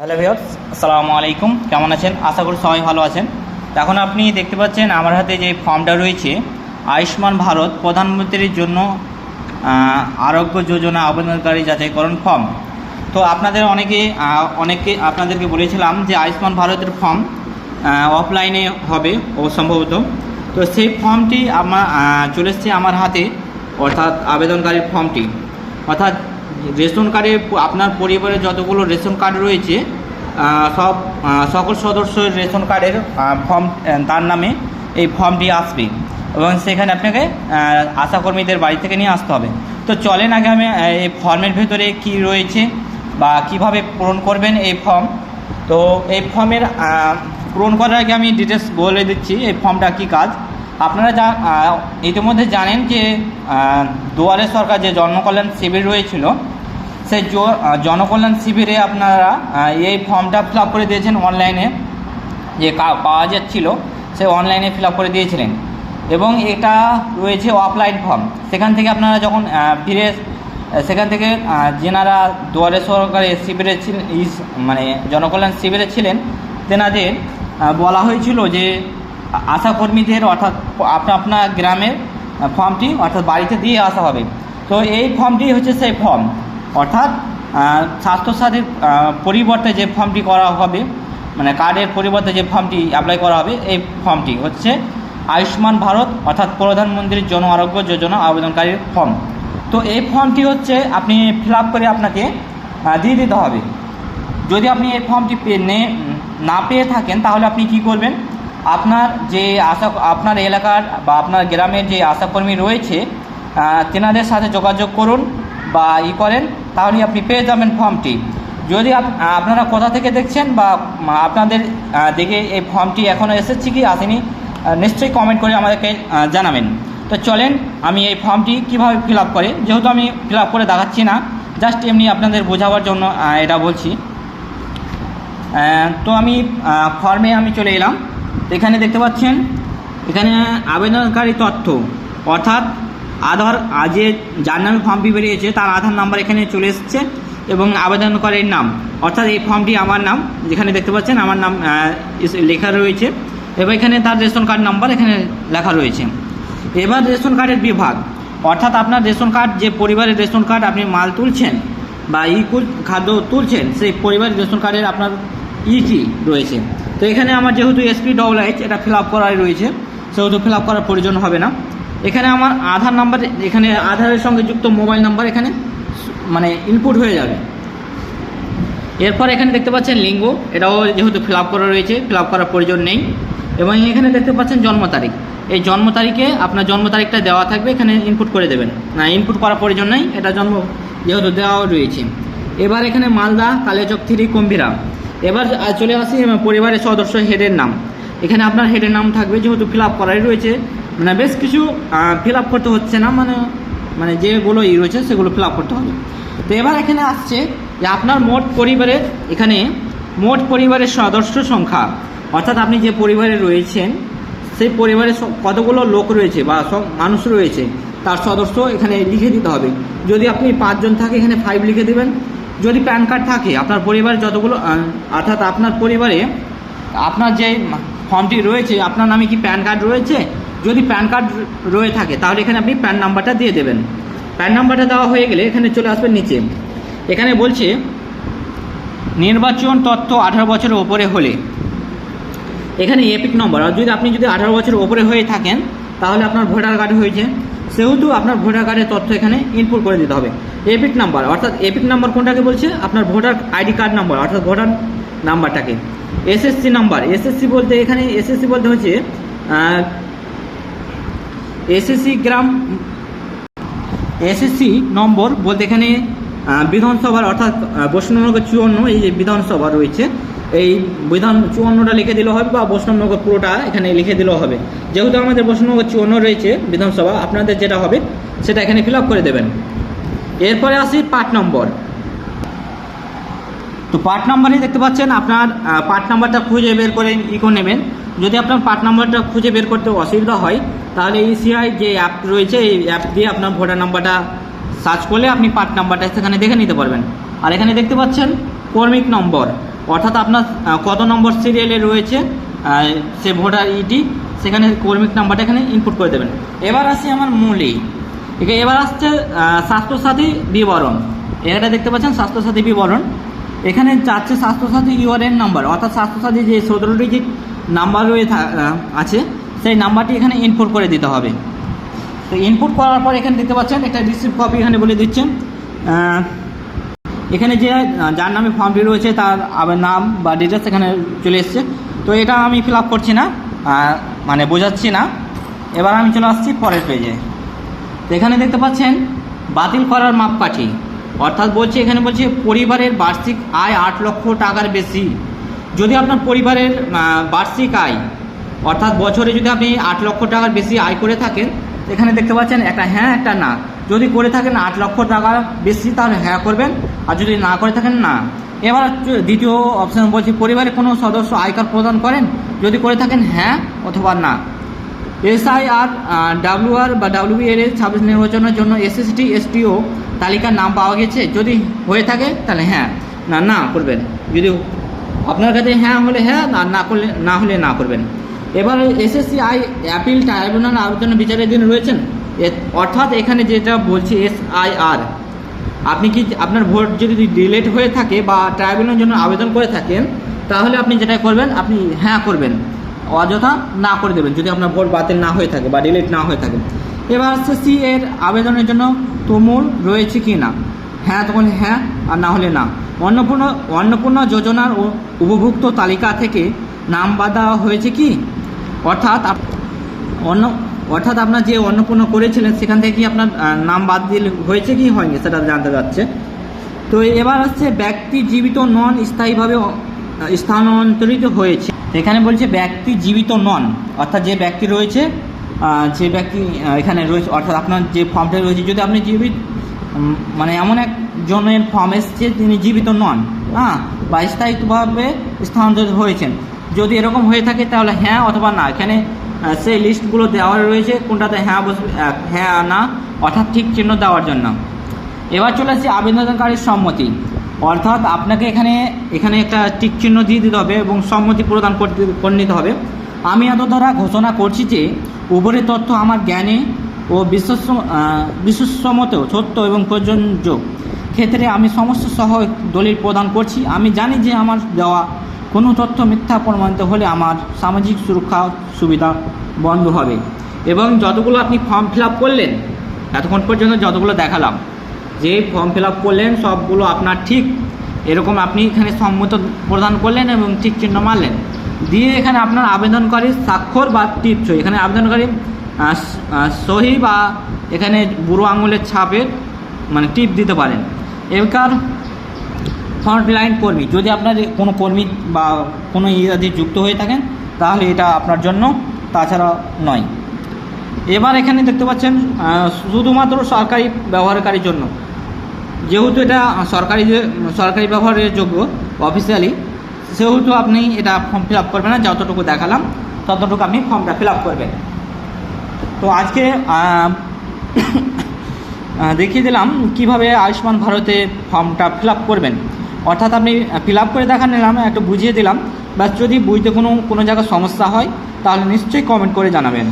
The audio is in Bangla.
হ্যালো ভিউয়ার্স, আসসালামু আলাইকুম। কেমন আছেন? আশা করি সবাই ভালো আছেন। এখন আপনি দেখতে পাচ্ছেন আমার হাতে যে ফর্মটা রয়েছে আয়ুষ্মান ভারত প্রধানমন্ত্রীর জন্য আরোগ্য যোজনা আবেদনকারী যাচাইকরণ ফর্ম। তো আপনাদের অনেকে আপনাদেরকে বলেছিলাম যে আয়ুষ্মান ভারতের ফর্ম অফলাইনে হবে ও সম্ভবত। তো সেই ফর্মটি আমার চলে এসছে আমার হাতে, অর্থাৎ আবেদনকারীর ফর্মটি, অর্থাৎ রেশন কার্ডে আপনার পরিবারে যতগুলো রেশন কার্ড রয়েছে সকল সদস্যের রেশন কার্ডের ফর্ম তার নামে এই ফর্মটি আসবে এবং সেখানে আপনাকে আশাকর্মীদের বাড়ি থেকে নিয়ে আসতে হবে। তো চলেন আগে আমি এই ফর্মের ভেতরে কি রয়েছে বা কিভাবে পূরণ করবেন এই ফর্ম। তো এই ফর্মের পূরণ করার আগে আমি ডিটেলস বলে দিচ্ছি এই ফর্মটা কী কাজ। আপনারা ইতিমধ্যে জানেন যে দুয়ারে সরকার যে জনকল্যাণ শিবির রয়েছিল, সেই জনকল্যাণ শিবিরে আপনারা এই ফর্মটা ফিল আপ করে দিয়েছেন। অনলাইনে যে পাওয়া যাচ্ছিল সে অনলাইনে ফিল আপ করে দিয়েছিলেন এবং এটা রয়েছে অফলাইন ফর্ম। সেখান থেকে আপনারা যখন ফিরে সেখান থেকে যেনারা দুয়ারে সরকারে শিবিরে মানে জনকল্যাণ শিবিরে ছিলেন তেনাদের বলা হয়েছিল যে আশাকর্মীদের অর্থাৎ আপনার গ্রামের ফর্মটি অর্থাৎ বাড়িতে দিয়ে আসা হবে। তো এই ফর্মটি হচ্ছে সেই ফর্ম, অর্থাৎ স্বাস্থ্যসাথীর পরিবর্তে যে ফর্মটি করা হবে, মানে কার্ডের পরিবর্তে যে ফর্মটি অ্যাপ্লাই করা হবে, এই ফর্মটি হচ্ছে আয়ুষ্মান ভারত অর্থাৎ প্রধানমন্ত্রীর জন আরোগ্য যোজনা আবেদনকারীর ফর্ম। তো এই ফর্মটি হচ্ছে আপনি ফিল আপ করে আপনাকে দিয়ে দিতে হবে। যদি আপনি এই ফর্মটি না পেয়ে থাকেন তাহলে আপনি কি করবেন, আপনার এলাকার বা আপনার গ্রামের যে আশাকর্মী রয়েছে তেনাদের সাথে যোগাযোগ করুন বা করেন, তাহলে আপনি পেয়ে যাবেন ফর্মটি। যদি আপনারা কোথা থেকে দেখছেন বা আপনাদের দিকে এই ফর্মটি এখনও এসেছে কি আসেনি, নিশ্চয়ই কমেন্ট করে আমাদেরকে জানাবেন। তো চলেন আমি এই ফর্মটি কীভাবে ফিল আপ করে, যেহেতু আমি ফিল আপ করে দেখাচ্ছি না, জাস্ট এমনি আপনাদের বোঝাবার জন্য এটা বলছি। তো আমি ফর্মে চলে এলাম। এখানে দেখতে পাচ্ছেন এখানে আবেদনকারী তথ্য, অর্থাৎ আধার, যে যার নামে ফর্মটি বেরিয়েছে তার আধার নাম্বার এখানে চলে এসেছে এবং আবেদনকারীর নাম, অর্থাৎ এই ফর্মটি আমার নাম, যেখানে দেখতে পাচ্ছেন আমার নাম লেখা রয়েছে এবং এখানে তার রেশন কার্ড নাম্বার এখানে লেখা রয়েছে। এবার রেশন কার্ডের বিভাগ, অর্থাৎ আপনার রেশন কার্ড, যে পরিবারের রেশন কার্ড আপনি মাল তুলছেন বা খাদ্য তুলছেন, সেই পরিবারের রেশন কার্ডের আপনার কি রয়েছে। তো এখানে আমার যেহেতু SP+H এটা ফিল আপ করাই রয়েছে, সেহেতু ফিল আপ করার প্রয়োজন হবে না। এখানে আমার আধার নাম্বার, এখানে আধারের সঙ্গে যুক্ত মোবাইল নাম্বার এখানে মানে ইনপুট হয়ে যাবে। এরপর এখানে দেখতে পাচ্ছেন লিঙ্গ, এটাও যেহেতু ফিল আপ করা রয়েছে, ফিল আপ করার প্রয়োজন নেই। এবং এখানে দেখতে পাচ্ছেন জন্ম তারিখ, এই জন্ম তারিখে আপনার জন্ম তারিখটা দেওয়া থাকবে, এখানে ইনপুট করে দেবেন, না ইনপুট করার প্রয়োজন নেই, এটা জন্ম যেহেতু দেওয়া রয়েছে। এবার এখানে মালদা, কালিয়াচক 3, কুম্ভীরা। এবার চলে আসি পরিবারের সদস্য হেডের নাম, এখানে আপনার হেডের নাম থাকবে, যেহেতু ফিল আপ করাই রয়েছে, মানে বেশ কিছু ফিল আপ করতে হচ্ছে না, মানে যেগুলো রয়েছে সেগুলো ফিল আপ করতে হবে। তো এবার এখানে আসছে যে আপনার মোট পরিবারের সদস্য সংখ্যা, অর্থাৎ আপনি যে পরিবারে রয়েছেন সেই পরিবারে কতগুলো লোক রয়েছে বা সব মানুষ রয়েছে তার সদস্য এখানে লিখে দিতে হবে। যদি আপনি 5 জন থাকে এখানে 5 লিখে দেবেন। যদি প্যান কার্ড থাকে আপনার পরিবারে যতগুলো, অর্থাৎ আপনার পরিবারে আপনার যে ফর্মটি রয়েছে আপনার নামে কি প্যান কার্ড রয়েছে, যদি প্যান কার্ড রয়ে থাকে তাহলে এখানে আপনি প্যান নাম্বারটা দিয়ে দেবেন। প্যান নাম্বারটা দেওয়া হয়ে গেলে এখানে চলে আসবেন নিচে, এখানে বলছে নির্বাচন তথ্য 18 বছরের ওপরে হলে এখানে এপিক নম্বর, আর আপনি যদি 18 বছরের ওপরে হয়ে থাকেন তাহলে আপনার ভোটার কার্ড হয়েছে, সেহেতু আপনার ভোটার কার্ডের তথ্য এখানে ইনপুট করে দিতে হবে। এপিক নাম্বার, অর্থাৎ এপিক নাম্বার কোনটাকে বলছে, আপনার ভোটার আইডি কার্ড নাম্বার অর্থাৎ ভোটার নাম্বারটাকে। এসএসসি নাম্বার, এসএসসি বলতে এখানে এসএসসি বলতে হচ্ছে এসএসসি নম্বর বলতে এখানে বিধানসভার, অর্থাৎ বৈষ্ণবনগর 54, এই যে বিধানসভা রয়েছে এই 54টা লিখে দিলেও হবে বা বৈষ্ণবনগর পুরোটা এখানে লিখে দিলেও হবে। যেহেতু আমাদের বৈষ্ণবনগর 54 রয়েছে বিধানসভা, আপনাদের যেটা হবে সেটা এখানে ফিল আপ করে দেবেন। এরপরে আসি পার্ট নম্বর। তো পার্ট নাম্বারে দেখতে পাচ্ছেন আপনার পার্ট নাম্বারটা খুঁজে বের করে করে নেবেন। যদি আপনার পার্ট নাম্বারটা খুঁজে বের করতে অসুবিধা হয় তাহলে ECI যে অ্যাপ রয়েছে এই অ্যাপ দিয়ে আপনার ভোটার নাম্বারটা সার্চ করলে আপনি পার্ট নাম্বারটা সেখানে দেখে নিতে পারবেন। আর এখানে দেখতে পাচ্ছেন কর্মিক নম্বর, অর্থাৎ আপনার কত নম্বর সিরিয়ালে রয়েছে সে ভোটার ইডি, সেখানে কর্মী নাম্বারটা এখানে ইনপুট করে দেবেন। এবার আসি আমার মূলে, এবার আসছে স্বাস্থ্যসাথী বিবরণ। এটা দেখতে পাচ্ছেন স্বাস্থ্যসাথী বিবরণ, এখানে যাচ্ছে স্বাস্থ্যসাথী ইউআরএন নাম্বার, অর্থাৎ স্বাস্থ্যসাথী যে 17 ডিজিট নাম্বার আছে সেই নাম্বারটি এখানে ইনপুট করে দিতে হবে। তো ইনপুট করার পর এখানে দেখতে পাচ্ছেন একটা রিসিপ্ট কপি এখানে বলে দিচ্ছেন। এখানে যে যার নামে ফর্মটি রয়েছে তার নাম বা ডিটেলস এখানে চলে এসছে। তো এটা আমি ফিল আপ করছি না, মানে বোঝাচ্ছি না। এবার আমি চলে আসছি পরের পেজে। তো এখানে দেখতে পাচ্ছেন বাতিল করার মাপকাঠি, অর্থাৎ বলছে এখানে বলছে পরিবারের বার্ষিক আয় 8 লক্ষ টাকার বেশি। যদি আপনার পরিবারের বার্ষিক আয় অর্থাৎ বছরে যদি আপনি 8 লক্ষ টাকার বেশি আয় করে থাকেন, এখানে দেখতে পাচ্ছেন একটা হ্যাঁ একটা না। যদি করে থাকেন 8 লক্ষ টাকার বেশি তাহলে হ্যাঁ করবেন, আর যদি না করে থাকেন না। এবার দ্বিতীয় অপশান বলছে পরিবারের কোনো সদস্য আয়কর প্রদান করেন, যদি করে থাকেন হ্যাঁ অথবা না। SIR WR বা WBR 26 নির্বাচনের জন্য SST STO তালিকার নাম পাওয়া গেছে, যদি হয়ে থাকে তাহলে হ্যাঁ, না না করবেন। যদি আপনার কাছে হ্যাঁ হলে হ্যাঁ, আর না করলে না হলে না করবেন। এবার SSCI অ্যাপিল ট্রাইব্যুনাল আবেদনের বিচারের জন্য রয়েছেন, অর্থাৎ এখানে যেটা বলছি SIR, আপনি কি আপনার ভোট যদি ডিলেট হয়ে থাকে বা ট্রাইব্যুনালের জন্য আবেদন করে থাকেন, তাহলে আপনি যেটা করবেন আপনি হ্যাঁ করবেন, অযথা না করে দেবেন যদি আপনার ভোট বাতিল না হয়ে থাকে বা ডিলেট না হয়ে থাকে। এবার হচ্ছে এর আবেদনের জন্য তুমুল রয়েছে কি না, হ্যাঁ তখন হ্যাঁ আর না হলে না। অন্নপূর্ণা যোজনার উপভুক্ত তালিকা থেকে নাম বাদ দেওয়া হয়েছে কি, অর্থাৎ আপনার যে অন্নপূর্ণা করেছিলেন সেখান থেকে কি আপনার নাম বাদ দিলে হয়েছে কি হয়নি সেটা জানতে যাচ্ছে। তো এবার হচ্ছে ব্যক্তি জীবিত নন, স্থায়ীভাবে স্থানান্তরিত হয়েছে। এখানে বলছে ব্যক্তি জীবিত নন, অর্থাৎ যে ব্যক্তি রয়েছে যে ব্যক্তি এখানে রয়েছে, অর্থাৎ আপনার যে ফর্মটা রয়েছে যদি আপনি জীবিত মানে এমন একজনের ফর্ম এসছে তিনি জীবিত নন, হ্যাঁ, বা স্থায়ীভাবে স্থানান্তরিত হয়েছেন, যদি এরকম হয়ে থাকে তাহলে হ্যাঁ অথবা না। এখানে সেই লিস্টগুলো দেওয়া রয়েছে কোনটাতে হ্যাঁ বসবে, হ্যাঁ না, অর্থাৎ ঠিক চিহ্ন দেওয়ার জন্য। এবার চলে আসছে আবেদনকারীর সম্মতি, অর্থাৎ আপনাকে এখানে একটা টিক চিহ্ন দিয়ে দিতে হবে এবং সম্মতি প্রদান করে নিতে হবে। আমি এত দ্বারা ঘোষণা করছি যে উপরের তথ্য আমার জ্ঞানে ও বিশ্বসম্মত সত্য এবং প্রযোজ্য ক্ষেত্রে আমি সমস্ত সহ দলিল প্রদান করছি। আমি জানি যে আমার দেওয়া কোনো তথ্য মিথ্যা প্রমাণিত হলে আমার সামাজিক সুরক্ষা সুবিধা বন্ধ হবে। এবং যতগুলো আপনি ফর্ম ফিল আপ করলেন এতক্ষণ পর্যন্ত যতগুলো দেখালাম, যে ফর্ম ফিল আপ করলেন সবগুলো আপনার ঠিক এরকম আপনি এখানে সম্মত প্রদান করলেন এবং ঠিক চিহ্ন মারলেন, দিয়ে এখানে আপনার আবেদনকারীর স্বাক্ষর বা টিপ সই, এখানে আবেদনকারী সহি বা এখানে বুড়ো আঙুলের ছাপের মানে টিপ দিতে পারেন। এবার ফ্রন্টলাইন কর্মী, যদি আপনার কোনো কর্মী বা কোনো ইত্যাদি যুক্ত হয়ে থাকেন তাহলে এটা আপনার জন্য, তাছাড়া নয়। এবার এখানে দেখতে পাচ্ছেন শুধুমাত্র সরকারি ব্যবহারকারীর জন্য, যেহেতু এটা সরকারি ব্যবহারের যোগ্য অফিসিয়ালি, সেহেতু আপনি এটা ফর্ম ফিল আপ করবেন না, যতটুকু দেখালাম ততটুকু আপনি ফর্মটা ফিল আপ করবেন। তো আজকে দেখিয়ে দিলাম কিভাবে আয়ুষ্মান ভারতে ফর্মটা ফিল আপ করবেন, অর্থাৎ আপনি ফিল আপ করে দেখা নিলাম, একটু বুঝিয়ে দিলাম। বাস যদি বুঝতে কোনো জায়গায় সমস্যা হয় তাহলে নিশ্চয়ই কমেন্ট করে জানাবেন।